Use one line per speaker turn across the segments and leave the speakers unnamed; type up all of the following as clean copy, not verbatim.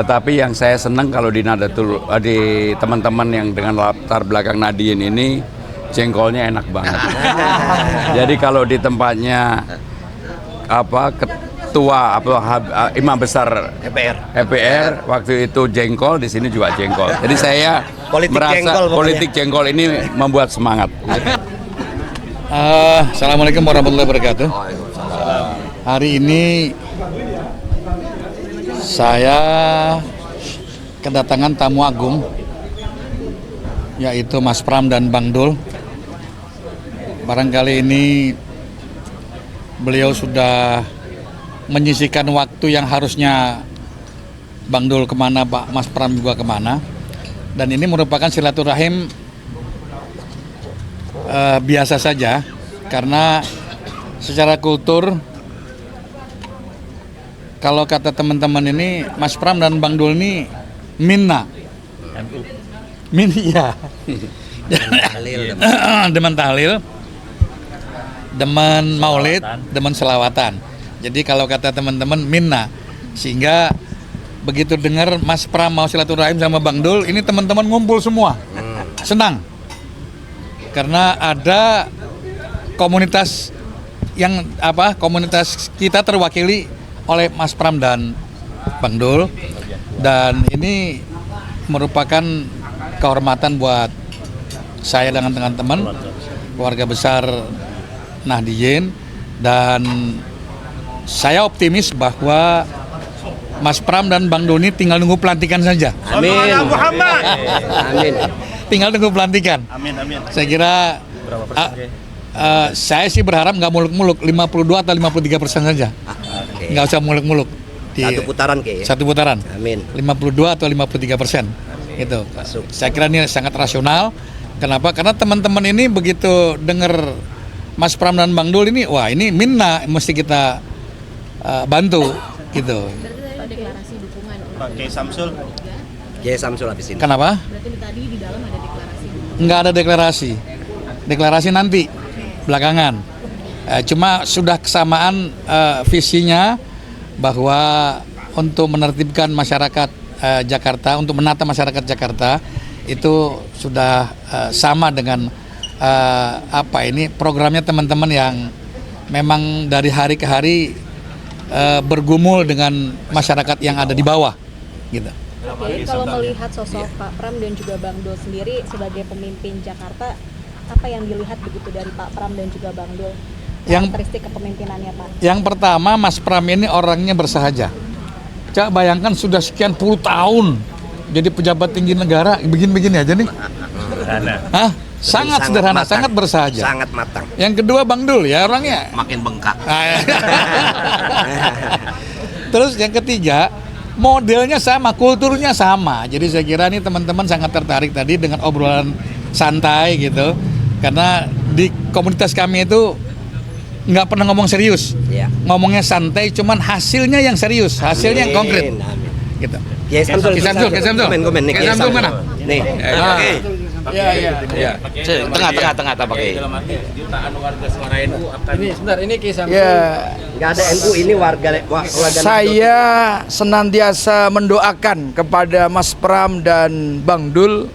Tetapi yang saya senang kalau di Nadatul, di teman-teman yang dengan latar belakang Nahdien ini, jengkolnya enak banget. Jadi kalau di tempatnya ketua imam besar EPR waktu itu jengkol, di sini juga jengkol. Jadi saya merasa politik jengkol ini membuat semangat.
Assalamualaikum warahmatullahi wabarakatuh. Hari ini saya kedatangan tamu agung, yaitu Mas Pram dan Bang Dul. Barangkali ini beliau sudah menyisihkan waktu yang harusnya Bang Dul kemana, Pak Mas Pram juga kemana. Dan ini merupakan silaturahim biasa saja, karena secara kultur, kalau kata teman-teman ini, Mas Pram dan Bang Dul ini minna. Ya. Demen tahlil, demen maulid, demen selawatan. Jadi kalau kata teman-teman minna, sehingga begitu dengar Mas Pram mau silaturahim sama Bang Dul, ini teman-teman ngumpul semua, senang. Karena ada komunitas yang komunitas kita terwakili oleh Mas Pram dan Bang Dul, dan ini merupakan kehormatan buat saya dengan teman-teman keluarga besar Nahdien, dan saya optimis bahwa Mas Pram dan Bang Dul ini tinggal nunggu pelantikan saja.
Amin. Amin.
Tinggal nunggu pelantikan.
Amin.
Saya kira saya sih berharap nggak muluk-muluk, 52 atau 53% saja. Nggak usah muluk-muluk.
Satu putaran kayaknya.
Satu putaran.
Amin.
52 atau 53%. Gitu. Saya kira ini sangat rasional. Kenapa? Karena teman-teman ini begitu dengar Mas Pram dan Bang Dul ini, wah ini minna, mesti kita bantu gitu.
Deklarasi dukungan
Pak Kiai Samsul habis ini.
Kenapa?
berarti tadi di dalam ada deklarasi dukungan.
Nggak ada deklarasi. Deklarasi nanti belakangan. Cuma sudah kesamaan visinya bahwa untuk menertibkan masyarakat Jakarta, untuk menata masyarakat Jakarta itu sudah sama dengan programnya teman-teman yang memang dari hari ke hari bergumul dengan masyarakat yang ada di bawah, gitu.
Oke, kalau melihat sosok Pak Pram dan juga Bang Dul sendiri sebagai pemimpin Jakarta, apa yang dilihat begitu dari Pak Pram dan juga Bang Dul? Karakteristik kepemimpinannya, Pak.
Yang pertama, Mas Pram ini orangnya bersahaja. Coba bayangkan sudah sekian puluh tahun jadi pejabat tinggi negara, begini-begini aja nih. Sangat sederhana, matang, sangat bersahaja.
Sangat matang.
Yang kedua Bang Dul, ya orangnya
makin bengkak.
Terus yang ketiga, modelnya sama, kulturnya sama. Jadi saya kira ini teman-teman sangat tertarik tadi dengan obrolan santai gitu. Karena di komunitas kami itu nggak pernah ngomong serius, ngomongnya santai, cuman hasilnya yang serius, hasilnya yang konkret. Gitu.
Kiai Samsul.
Komen nih. Kiai Samsul mana?
Nih.
Iya.
Tengah pakai.
Dalam arti jutaan warga suara NU akan
Ini sebentar, ini Kiai Samsul.
Ya,
Nggak ada NU, ini warga
saya senantiasa mendoakan kepada Mas Pram dan Bang Dul,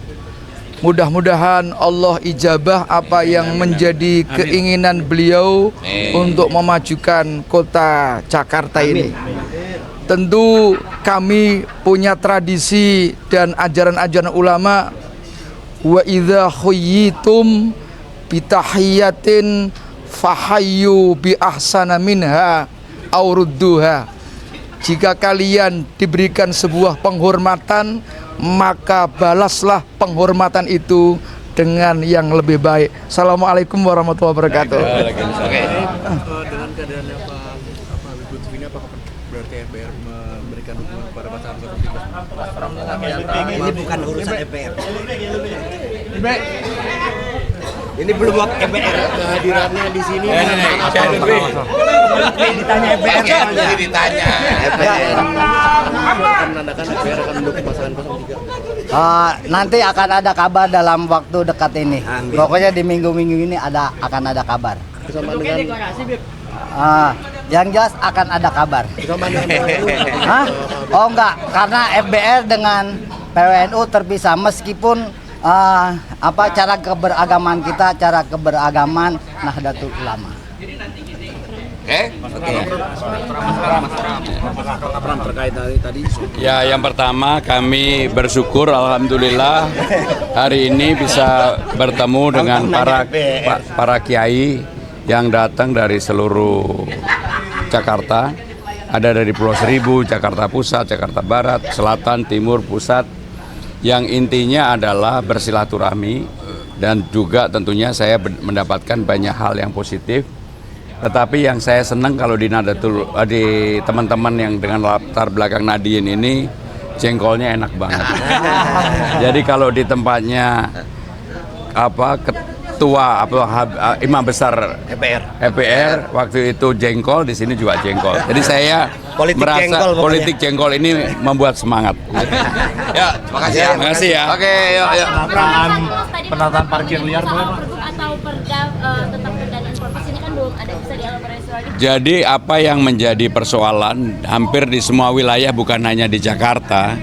mudah-mudahan Allah ijabah apa yang menjadi keinginan beliau untuk memajukan kota Jakarta ini. Tentu kami punya tradisi dan ajaran-ajaran ulama, wa idza khuyyitum bitahiyatin fahayyu bi ahsana minha aw rudduha. Jika kalian diberikan sebuah penghormatan, maka balaslah penghormatan itu dengan yang lebih baik. Assalamualaikum warahmatullahi wabarakatuh.
Dengan keadaannya Pak Lutfi ini, apakah berarti MPR memberikan dukungan kepada pasangan 03?
Ini bukan urusan MPR. Ini belum waktu MPR.
Kehadirannya di sini.
Ditanya MPR soalnya.
ditanya.
MPR.
Akan menandakan MPR akan mendukung pasangan 03.
Nanti akan ada kabar dalam waktu dekat ini.
Amin.
Pokoknya di minggu-minggu ini akan ada kabar.
Bersama dengan
Ah, Yang jelas akan ada kabar. Hah? Oh enggak, karena FBR dengan PWNU terpisah meskipun cara keberagaman kita, cara keberagaman Nahdlatul Ulama.
terkait tadi.
Ya, yang pertama kami bersyukur alhamdulillah hari ini bisa bertemu dengan para kiai yang datang dari seluruh Jakarta. Ada dari Pulau Seribu, Jakarta Pusat, Jakarta Barat, Selatan, Timur, Pusat. Yang intinya adalah bersilaturahmi dan juga tentunya saya mendapatkan banyak hal yang positif. Tetapi yang saya senang kalau di teman-teman yang dengan latar belakang Nahdien ini jengkolnya enak banget. Jadi kalau di tempatnya ketua imam besar EPR waktu itu jengkol, di sini juga jengkol. Jadi saya merasa politik jengkol ini membuat semangat. Ya, makasih ya. Makasih ya. Oke, yuk.
Penataan parkir liar boleh Pak?
Atau perda tentang pendanaan korpos ini kan belum ada, bisa dielaborasi lagi.
Jadi apa yang menjadi persoalan hampir di semua wilayah bukan hanya di Jakarta,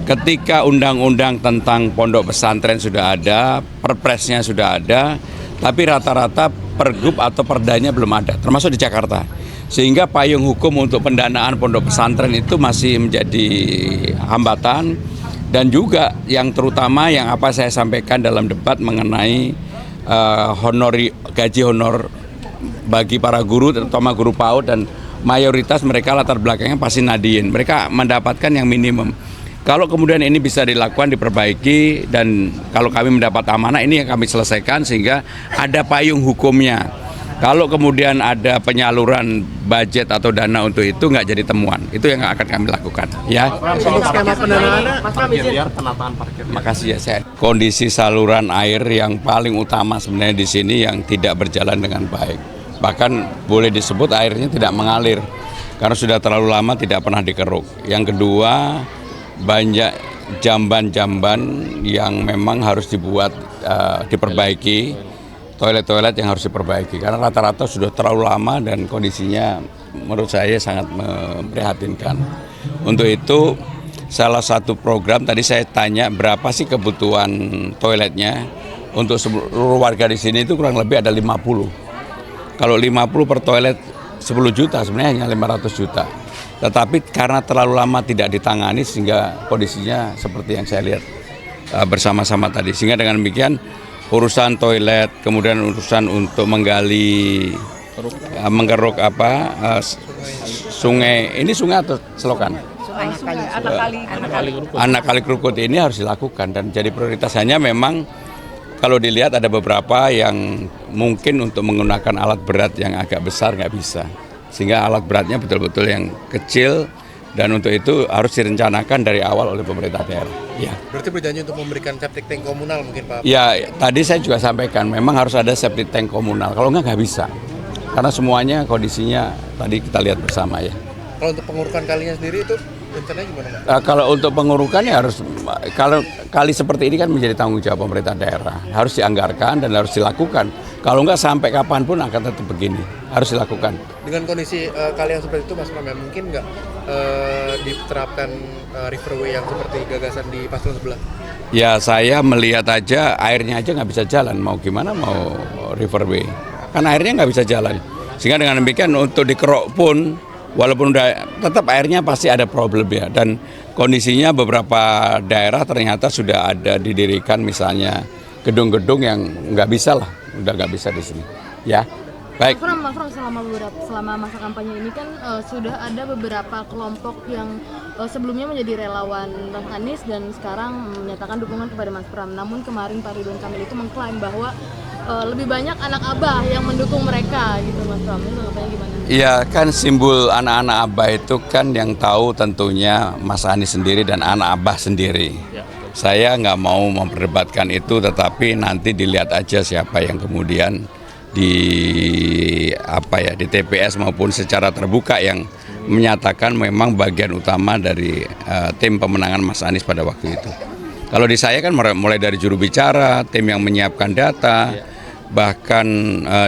ketika undang-undang tentang pondok pesantren sudah ada, perpresnya sudah ada, tapi rata-rata pergub atau perdanya belum ada, termasuk di Jakarta. Sehingga payung hukum untuk pendanaan pondok pesantren itu masih menjadi hambatan. Dan juga yang terutama yang apa saya sampaikan dalam debat mengenai gaji honor bagi para guru, terutama guru PAUD, dan mayoritas mereka latar belakangnya pasti Nahdien. Mereka mendapatkan yang minimum. Kalau kemudian ini bisa dilakukan, diperbaiki, dan kalau kami mendapat amanah ini yang kami selesaikan sehingga ada payung hukumnya. Kalau kemudian ada penyaluran budget atau dana untuk itu nggak jadi temuan, itu yang akan kami lakukan. Ya.
Untuk skema pendanaan, parkir liar, penataan parkir liar.
Makasih ya, saya. Kondisi saluran air yang paling utama sebenarnya di sini yang tidak berjalan dengan baik. Bahkan boleh disebut airnya tidak mengalir karena sudah terlalu lama tidak pernah dikeruk. Yang kedua, banyak jamban-jamban yang memang harus diperbaiki. Toilet-toilet yang harus diperbaiki karena rata-rata sudah terlalu lama dan kondisinya menurut saya sangat memprihatinkan. Untuk itu salah satu program tadi saya tanya berapa sih kebutuhan toiletnya untuk seluruh warga di sini itu kurang lebih ada 50. Kalau 50 per toilet 10 juta sebenarnya hanya 500 juta. Tetapi karena terlalu lama tidak ditangani sehingga kondisinya seperti yang saya lihat bersama-sama tadi. Sehingga dengan demikian urusan toilet, kemudian urusan untuk menggeruk sungai, ini sungai atau selokan? Anak kali Krukut ini harus dilakukan dan jadi prioritas. Hanya memang kalau dilihat ada beberapa yang mungkin untuk menggunakan alat berat yang agak besar nggak bisa, sehingga alat beratnya betul-betul yang kecil. Dan untuk itu harus direncanakan dari awal oleh pemerintah daerah. Ya.
Berarti berjanji untuk memberikan septic tank komunal mungkin Pak?
Ya, tadi saya juga sampaikan memang harus ada septic tank komunal. Kalau nggak bisa. Karena semuanya kondisinya tadi kita lihat bersama ya.
Kalau untuk pengurukan kalinya sendiri itu rencananya gimana Pak?
Kalau untuk pengurukannya kalau kali seperti ini kan menjadi tanggung jawab pemerintah daerah. Harus dianggarkan dan harus dilakukan. Kalau nggak sampai kapanpun akan tetap begini. Harus dilakukan. Dengan
kondisi kali yang seperti itu Mas Pram, mungkin nggak diterapkan riverway yang seperti gagasan di paslon sebelah?
Ya saya melihat aja airnya aja nggak bisa jalan. Mau gimana mau riverway? Kan airnya nggak bisa jalan. Sehingga dengan demikian untuk dikerok pun walaupun tetap airnya pasti ada problemnya. Dan kondisinya beberapa daerah ternyata sudah ada didirikan misalnya gedung-gedung yang nggak bisa lah. Udah nggak bisa di sini. Ya. Baik.
Mas Pram, selama masa kampanye ini kan sudah ada beberapa kelompok yang sebelumnya menjadi relawan Mas Anies dan sekarang menyatakan dukungan kepada Mas Pram. Namun kemarin Pak Ridwan Kamil itu mengklaim bahwa lebih banyak anak Abah yang mendukung mereka gitu Mas Pram. Itu tanggapannya gimana? Iya
kan simbol anak-anak Abah itu kan yang tahu tentunya Mas Anies sendiri dan anak Abah sendiri. Ya. Saya nggak mau memperdebatkan itu, tetapi nanti dilihat aja siapa yang kemudian di TPS maupun secara terbuka yang menyatakan memang bagian utama dari tim pemenangan Mas Anies pada waktu itu. Kalau di saya kan mulai dari juru bicara, tim yang menyiapkan data, Bahkan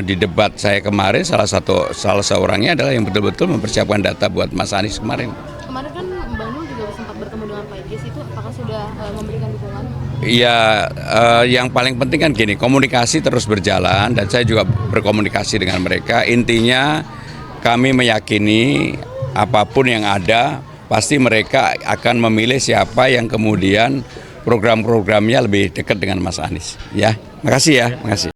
di debat saya kemarin salah seorangnya adalah yang betul-betul mempersiapkan data buat Mas Anies kemarin.
Kemarin kan Bang Dul juga sempat bertemu dengan Pak Idris, itu apakah sudah memberikan dukungan?
Ya, yang paling penting kan gini, komunikasi terus berjalan dan saya juga berkomunikasi dengan mereka. Intinya kami meyakini apapun yang ada, pasti mereka akan memilih siapa yang kemudian program-programnya lebih dekat dengan Mas Anies. Ya, makasih ya, makasih.